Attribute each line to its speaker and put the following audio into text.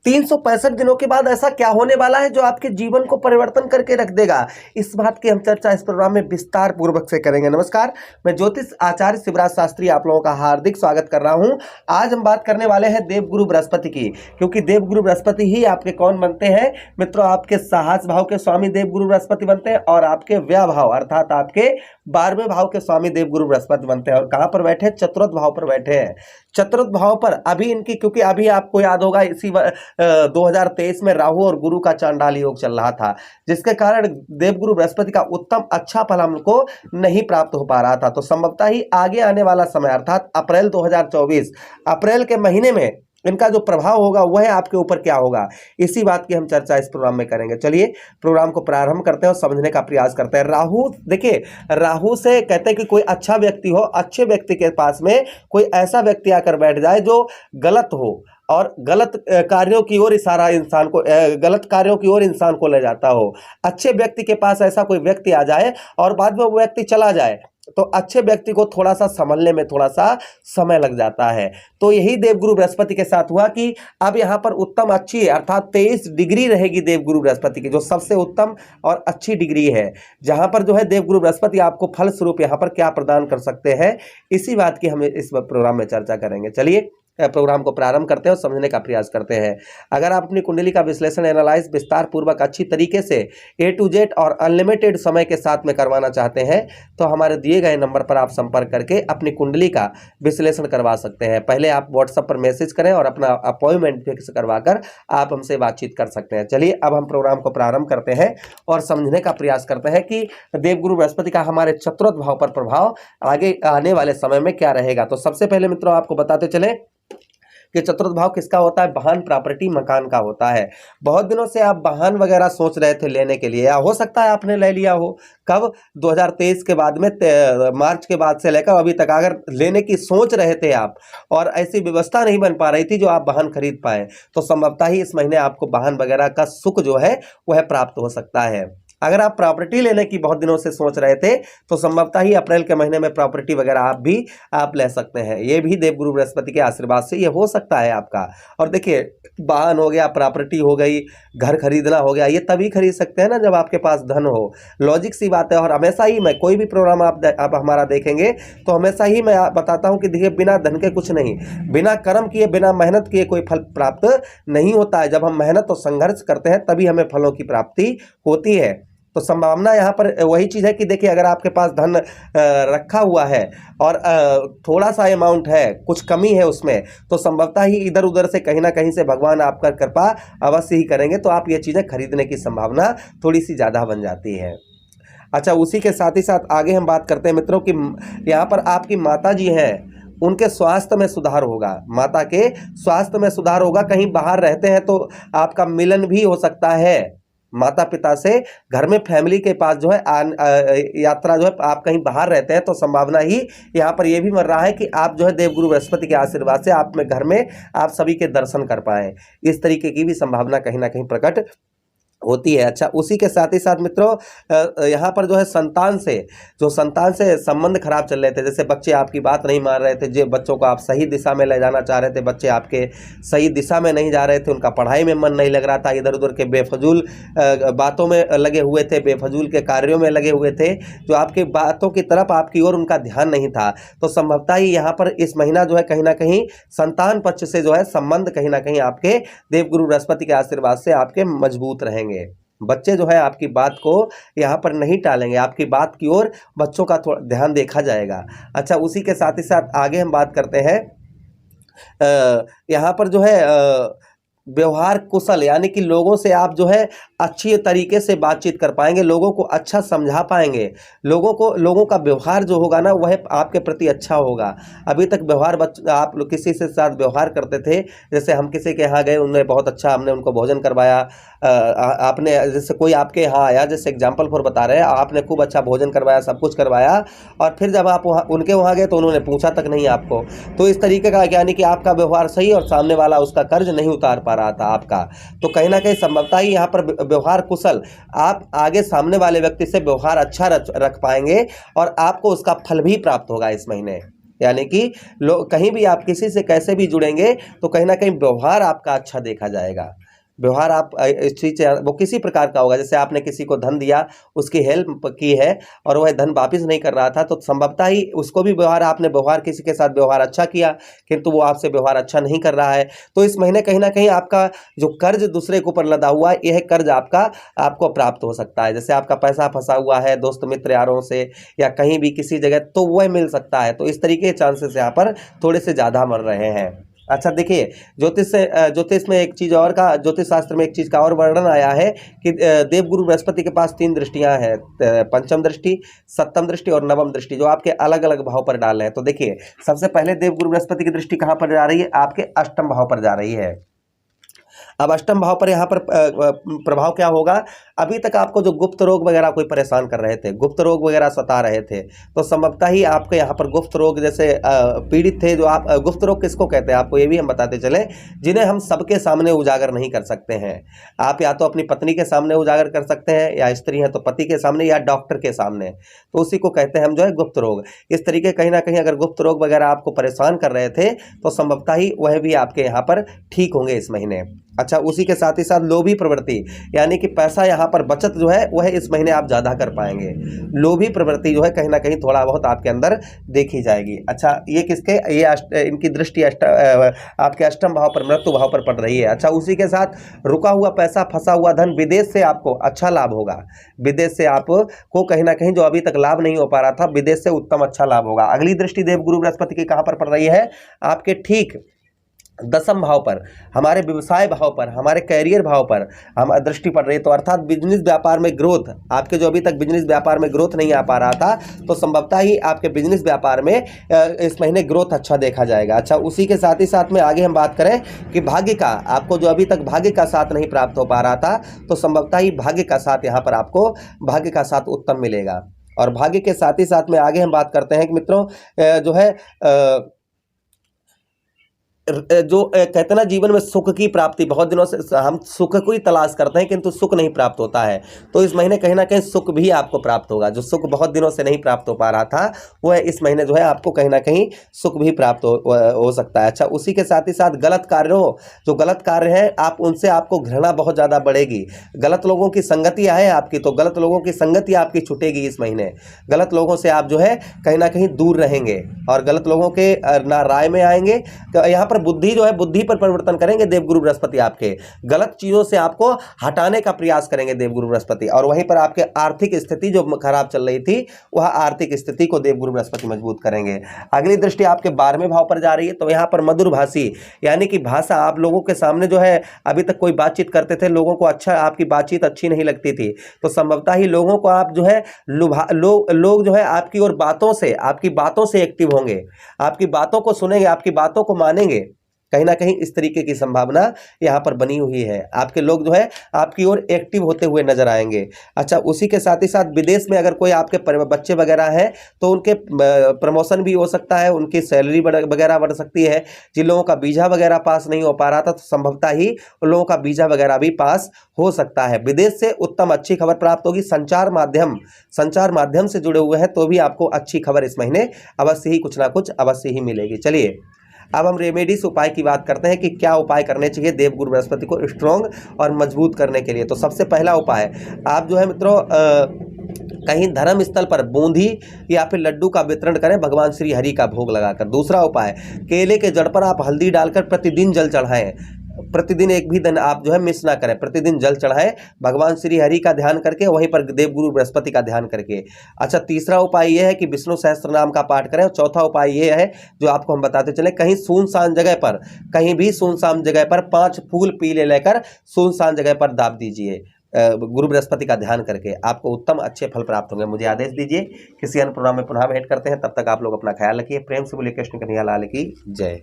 Speaker 1: ₹365 दिनों के बाद ऐसा क्या होने वाला है जो आपके जीवन को परिवर्तन करके रख देगा, इस बात की हम चर्चा इस प्रोग्राम में विस्तार पूर्वक से करेंगे। नमस्कार, मैं ज्योतिष आचार्य शिवराज शास्त्री आप लोगों का हार्दिक स्वागत कर रहा हूं। आज हम बात करने वाले हैं देवगुरु बृहस्पति की, क्योंकि देवगुरु बृहस्पति ही आपके कौन बनते हैं मित्रों, आपके साहस भाव के स्वामी देवगुरु बृहस्पति बनते हैं और आपके व्यय भाव अर्थात आपके 12वें भाव के स्वामी देवगुरु बृहस्पति बनते हैं। और कहां पर बैठे? चतुर्थ भाव पर बैठे हैं। चतुर्थ भाव पर अभी इनकी, क्योंकि अभी आपको याद होगा इसी 2023 में राहु और गुरु का चांडाल योग चल रहा था, जिसके कारण देवगुरु बृहस्पति का उत्तम अच्छा फल हमको नहीं प्राप्त हो पा रहा था। तो संभवतः ही आगे आने वाला समय अर्थात अप्रैल 2024 अप्रैल के महीने में इनका जो प्रभाव होगा वह आपके ऊपर क्या होगा, इसी बात की हम चर्चा इस प्रोग्राम में करेंगे। चलिए प्रोग्राम को प्रारंभ करते हैं और समझने का प्रयास करते हैं। राहु, देखिए राहु से कहते हैं कि कोई अच्छा व्यक्ति हो, अच्छे व्यक्ति के पास में कोई ऐसा व्यक्ति आकर बैठ जाए जो गलत हो और गलत कार्यों की ओर इशारा इंसान को, गलत कार्यों की ओर इंसान को ले जाता हो। अच्छे व्यक्ति के पास ऐसा कोई व्यक्ति आ जाए और बाद में वो व्यक्ति चला जाए तो अच्छे व्यक्ति को थोड़ा सा संभलने में थोड़ा सा समय लग जाता है। तो यही देवगुरु बृहस्पति के साथ हुआ कि अब यहाँ पर उत्तम अच्छी अर्थात 23 डिग्री रहेगी देवगुरु बृहस्पति की, जो सबसे उत्तम और अच्छी डिग्री है, जहां पर जो है देवगुरु बृहस्पति आपको फल स्वरूप यहाँ पर क्या प्रदान कर सकते हैं, इसी बात की हम इस प्रोग्राम में चर्चा करेंगे। चलिए प्रोग्राम को प्रारंभ करते हैं और समझने का प्रयास करते हैं। अगर आप अपनी कुंडली का विश्लेषण एनालाइज विस्तार पूर्वक अच्छी तरीके से A to Z और अनलिमिटेड समय के साथ में करवाना चाहते हैं तो हमारे दिए गए नंबर पर आप संपर्क करके अपनी कुंडली का विश्लेषण करवा सकते हैं। पहले आप व्हाट्सएप पर मैसेज करें और अपना अपॉइंटमेंट फिक्स करवाकर आप हमसे बातचीत कर सकते हैं। चलिए अब हम प्रोग्राम को प्रारंभ करते हैं और समझने का प्रयास करते हैं कि देवगुरु बृहस्पति का हमारे चतुर्थ भाव पर प्रभाव आगे आने वाले समय में क्या रहेगा। तो सबसे पहले मित्रों आपको बताते चले कि चतुर्थ भाव किसका होता है? वाहन, प्रॉपर्टी, मकान का होता है। बहुत दिनों से आप वाहन वगैरह सोच रहे थे लेने के लिए, या हो सकता है आपने ले लिया हो। कब? 2023 के बाद में मार्च के बाद से लेकर अभी तक अगर लेने की सोच रहे थे आप और ऐसी व्यवस्था नहीं बन पा रही थी जो आप वाहन खरीद पाए, तो संभवतः ही इस महीने आपको वाहन वगैरह का सुख जो है वह प्राप्त हो सकता है। अगर आप प्रॉपर्टी लेने की बहुत दिनों से सोच रहे थे तो संभवतः ही अप्रैल के महीने में प्रॉपर्टी वगैरह आप ले सकते हैं। ये भी देवगुरु बृहस्पति के आशीर्वाद से ये हो सकता है आपका। और देखिए वाहन हो गया, प्रॉपर्टी हो गई, घर खरीदना हो गया, ये तभी खरीद सकते हैं ना जब आपके पास धन हो। लॉजिक सी बात है। और हमेशा ही मैं कोई भी प्रोग्राम आप हमारा देखेंगे तो हमेशा ही मैं बताता हूँ कि देखिए बिना धन के कुछ नहीं, बिना कर्म किए, बिना मेहनत किए कोई फल प्राप्त नहीं होता है। जब हम मेहनत और संघर्ष करते हैं तभी हमें फलों की प्राप्ति होती है। तो संभावना यहाँ पर वही चीज़ है कि देखिए अगर आपके पास धन रखा हुआ है और थोड़ा सा अमाउंट है, कुछ कमी है उसमें, तो संभवतः ही इधर उधर से कहीं ना कहीं से भगवान आपका कृपा अवश्य ही करेंगे, तो आप ये चीज़ें खरीदने की संभावना थोड़ी सी ज़्यादा बन जाती है। अच्छा, उसी के साथ ही साथ आगे हम बात करते हैं मित्रों कि यहाँ पर आपकी माता जी हैं, उनके स्वास्थ्य में सुधार होगा। माता के स्वास्थ्य में सुधार होगा। कहीं बाहर रहते हैं तो आपका मिलन भी हो सकता है माता पिता से। घर में फैमिली के पास जो है यात्रा जो है, आप कहीं बाहर रहते हैं तो संभावना ही यहाँ पर यह भी बन रहा है कि आप जो है देवगुरु बृहस्पति के आशीर्वाद से आप में घर में आप सभी के दर्शन कर पाएँ। इस तरीके की भी संभावना कहीं ना कहीं प्रकट होती है। अच्छा, उसी के साथ ही साथ मित्रों यहाँ पर जो है संतान से संबंध खराब चल रहे थे, जैसे बच्चे आपकी बात नहीं मान रहे थे, जो बच्चों को आप सही दिशा में ले जाना चाह रहे थे, बच्चे आपके सही दिशा में नहीं जा रहे थे, उनका पढ़ाई में मन नहीं लग रहा था, इधर उधर के बेफजूल बातों में लगे हुए थे, बेफजूल के कार्यों में लगे हुए थे, जो आपकी बातों की तरफ आपकी ओर उनका ध्यान नहीं था। तो संभवतः ही यहाँ पर इस महीना जो है कहीं ना कहीं संतान पक्ष से जो है संबंध कहीं ना कहीं आपके देवगुरु बृहस्पति के आशीर्वाद से आपके मजबूत रहेंगे। बच्चे जो है आपकी बात को यहाँ पर नहीं टालेंगे, आपकी बात की ओर बच्चों का थोड़ा ध्यान देखा जाएगा। अच्छा, उसी के साथ ही साथ आगे हम बात करते हैं यहाँ पर जो है व्यवहार कुशल, यानी कि लोगों से आप जो है अच्छी तरीके से बातचीत कर पाएंगे, लोगों को अच्छा समझा पाएंगे, लोगों का व्यवहार जो होगा ना वह आपके प्रति अच्छा होगा। अभी तक व्यवहार आप लोग किसी से साथ व्यवहार करते थे, जैसे हम किसी के यहाँ गए, उन्हें बहुत अच्छा, हमने उनको भोजन करवाया, आपने जैसे कोई आपके यहाँ आया, जैसे एग्जाम्पल फॉर बता रहे हैं, आपने खूब अच्छा भोजन करवाया, सब कुछ करवाया, और फिर जब आप उनके वहाँ गए तो उन्होंने पूछा तक नहीं आपको। तो इस तरीके का, यानी कि आपका व्यवहार सही और सामने वाला उसका कर्ज नहीं उतार पा रहा था आपका। तो कहीं ना कहीं संभवतः ही यहाँ पर व्यवहार कुशल, आप आगे सामने वाले व्यक्ति से व्यवहार अच्छा रख पाएंगे और आपको उसका फल भी प्राप्त होगा इस महीने। यानी कि लोग कहीं भी आप किसी से कैसे भी जुड़ेंगे तो कहीं ना कहीं व्यवहार आपका अच्छा देखा जाएगा। व्यवहार आप इस चीज़ से वो किसी प्रकार का होगा, जैसे आपने किसी को धन दिया, उसकी हेल्प की है और वह धन वापस नहीं कर रहा था, तो संभवतः ही उसको भी व्यवहार आपने व्यवहार किसी के साथ व्यवहार अच्छा किया, किंतु वो आपसे व्यवहार अच्छा नहीं कर रहा है। तो इस महीने कहीं ना कहीं आपका जो कर्ज दूसरे के ऊपर लदा हुआ है, यह कर्ज आपको प्राप्त हो सकता है। जैसे आपका पैसा फंसा हुआ है दोस्त मित्र यारों से या कहीं भी किसी जगह, तो वह मिल सकता है। तो इस तरीके के चांसेस यहाँ पर थोड़े से ज़्यादा मिल रहे हैं। अच्छा देखिए, ज्योतिष में एक चीज़ और का, ज्योतिष शास्त्र में एक चीज़ का और वर्णन आया है कि देवगुरु बृहस्पति के पास 3 दृष्टियां हैं, पंचम दृष्टि, सप्तम दृष्टि और नवम दृष्टि, जो आपके अलग अलग भाव पर डाल रहे हैं। तो देखिए, सबसे पहले देवगुरु बृहस्पति की दृष्टि कहाँ पर जा रही है? आपके अष्टम भाव पर जा रही है। अब अष्टम भाव पर यहाँ पर प्रभाव क्या होगा? अभी तक आपको जो गुप्त रोग वगैरह कोई परेशान कर रहे थे, गुप्त रोग वगैरह सता रहे थे, तो संभवतः ही आपके यहाँ पर गुप्त रोग जैसे पीड़ित थे, जो आप गुप्त रोग किसको कहते हैं आपको ये भी हम बताते चले, जिन्हें हम सबके सामने उजागर नहीं कर सकते हैं। आप या तो अपनी पत्नी के सामने उजागर कर सकते हैं, या स्त्री है तो पति के सामने, या डॉक्टर के सामने, तो उसी को कहते हैं हम जो है गुप्त रोग। इस तरीके कहीं ना कहीं अगर गुप्त रोग वगैरह आपको परेशान कर रहे थे तो संभवतः ही वह भी आपके यहाँ पर ठीक होंगे इस महीने। अच्छा, उसी के साथ ही साथ लोभी प्रवृत्ति, यानी कि पैसा यहाँ पर बचत जो है वह इस महीने आप ज़्यादा कर पाएंगे। लोभी प्रवृत्ति जो है कहीं ना कहीं थोड़ा बहुत आपके अंदर देखी जाएगी। अच्छा, ये किसके, ये इनकी दृष्टि आपके अष्टम भाव पर, मृत्यु भाव पर पड़ रही है। अच्छा, उसी के साथ रुका हुआ पैसा, फंसा हुआ धन, विदेश से आपको अच्छा लाभ होगा। विदेश से आपको कहीं ना कहीं जो अभी तक लाभ नहीं हो पा रहा था, विदेश से उत्तम अच्छा लाभ होगा। अगली दृष्टि देवगुरु बृहस्पति की कहाँ पर पड़ रही है? आपके ठीक दसम भाव पर, हमारे व्यवसाय भाव पर, हमारे कैरियर भाव पर हम दृष्टि पड़ रही है। तो अर्थात बिजनेस व्यापार में ग्रोथ, आपके जो अभी तक बिजनेस व्यापार में ग्रोथ नहीं आ पा रहा था, तो संभवतः ही आपके बिजनेस व्यापार में इस महीने ग्रोथ अच्छा देखा जाएगा। अच्छा, उसी के साथ ही साथ में आगे हम बात करें कि भाग्य का, आपको जो अभी तक भाग्य का साथ नहीं प्राप्त हो पा रहा था, तो संभवतः ही भाग्य का साथ यहाँ पर आपको भाग्य का साथ उत्तम मिलेगा। और भाग्य के साथ ही साथ में आगे हम बात करते हैं कि मित्रों जो है जो कहते हैं ना, जीवन में सुख की प्राप्ति, बहुत दिनों से हम सुख को ही तलाश करते हैं किंतु सुख नहीं प्राप्त होता है, तो इस महीने कहीं ना कहीं सुख भी आपको प्राप्त होगा। जो सुख बहुत दिनों से नहीं प्राप्त हो पा रहा था, वो है इस महीने जो है आपको कहीं ना कहीं सुख भी प्राप्त हो सकता है। अच्छा, उसी के साथ ही साथ गलत कार्यों, जो गलत कार्य हैं आप उनसे आपको घृणा बहुत ज़्यादा बढ़ेगी। गलत लोगों की संगतियाँ है आपकी, तो गलत लोगों की संगति आपकी छूटेगी इस महीने। गलत लोगों से आप जो है कहीं ना कहीं दूर रहेंगे और गलत लोगों के ना राय में आएंगे। यहाँ पर बुद्धि जो है, बुद्धि पर परिवर्तन करेंगे देवगुरु बृहस्पति, आपके गलत चीजों से आपको हटाने का प्रयास करेंगे देवगुरु बृहस्पति। और वहीं पर आपके आर्थिक स्थिति जो खराब चल रही थी, वह आर्थिक स्थिति को देवगुरु बृहस्पति मजबूत करेंगे। अगली दृष्टि आपके 12वें भाव पर जा रही है, तो यहाँ पर मधुर भाषी, यानी कि भाषा, आप लोगों के सामने जो है अभी तक कोई बातचीत करते थे, लोगों को अच्छा, आपकी बातचीत अच्छी नहीं लगती थी, तो संभवतः ही लोगों को आप जो है लोग जो है आपकी और आपकी बातों से एक्टिव होंगे, आपकी बातों को सुनेंगे, आपकी बातों को मानेंगे। कहीं ना कहीं इस तरीके की संभावना यहाँ पर बनी हुई है। आपके लोग जो है आपकी ओर एक्टिव होते हुए नजर आएंगे। अच्छा, उसी के साथ ही साथ विदेश में अगर कोई आपके बच्चे वगैरह हैं, तो उनके प्रमोशन भी हो सकता है, उनकी सैलरी वगैरह बढ़ सकती है। जिन लोगों का वीजा वगैरह पास नहीं हो पा रहा था, तो संभवतः ही उन लोगों का वीजा वगैरह भी पास हो सकता है। विदेश से उत्तम अच्छी खबर प्राप्त होगी। संचार माध्यम से जुड़े हुए हैं तो भी आपको अच्छी खबर इस महीने अवश्य ही कुछ ना कुछ अवश्य ही मिलेगी। चलिए, अब हम रेमेडीज उपाय की बात करते हैं कि क्या उपाय करने चाहिए देवगुरु बृहस्पति को स्ट्रॉन्ग और मजबूत करने के लिए। तो सबसे पहला उपाय, आप जो है मित्रों कहीं धर्म स्थल पर बूंदी या फिर लड्डू का वितरण करें भगवान श्री हरि का भोग लगाकर। दूसरा उपाय, केले के जड़ पर आप हल्दी डालकर प्रतिदिन जल चढ़ाएं। प्रतिदिन एक भी दिन आप जो है मिस ना करें, प्रतिदिन जल चढ़ाएं भगवान श्री हरि का ध्यान करके, वहीं पर देवगुरु बृहस्पति का ध्यान करके। अच्छा, तीसरा उपाय यह है कि विष्णु सहस्त्र नाम का पाठ करें। और चौथा उपाय यह है जो आपको हम बताते चले, कहीं सुनसान जगह पर, कहीं भी सुनसान जगह पर 5 फूल पीले लेकर सुनसान जगह पर दाब दीजिए। गुरु बृहस्पति का ध्यान करके आपको उत्तम अच्छे फल प्राप्त होंगे। मुझे आदेश दीजिए, किसी अन्य प्रोग्राम में पुनः भेंट करते हैं। तब तक आप लोग अपना ख्याल रखिए। प्रेम से बोलिए कृष्ण कन्हैया लाल की जय।